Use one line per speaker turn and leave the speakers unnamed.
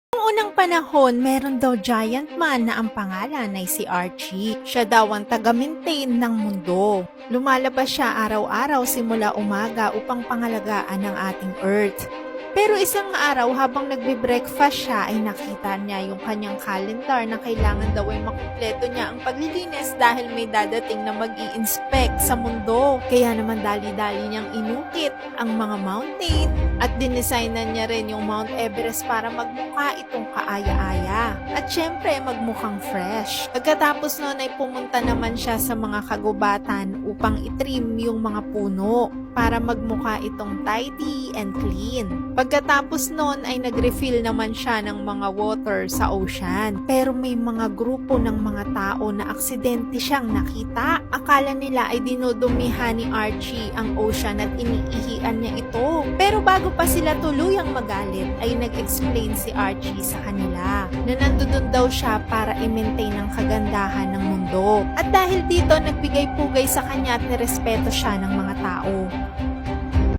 Noong unang panahon, meron daw giant man na ang pangalan ay si Archie. Siya daw ang taga-maintain ng mundo. Lumalabas siya araw-araw simula umaga upang pangalagaan ang ating Earth. Pero isang araw habang nagbe-breakfast siya ay nakita niya yung kanyang calendar na kailangan daw ay makumpleto niya ang paglilinis dahil may dadating na mag-i-inspect sa mundo. Kaya naman dali-dali niyang inukit ang mga mountain at dinesignan niya rin yung Mount Everest para magmukha itong kaaya-aya. At syempre magmukhang fresh. Pagkatapos noon ay pumunta naman siya sa mga kagubatan upang itrim yung mga puno para magmukha itong tidy and clean. Pagkatapos noon ay nag-refill naman siya ng mga water sa ocean. Pero may mga grupo ng mga tao na aksidente siyang nakita. Akala nila ay dinodumihan ni Archie ang ocean at iniihian niya ito. Pero bago pa sila tuluyang magalit ay nag-explain si Archie sa kanila na nandun daw siya para i-maintain ang kagandahan ng mundo. At dahil dito nagbigay pugay sa kanya at nirespeto siya ng mga tao.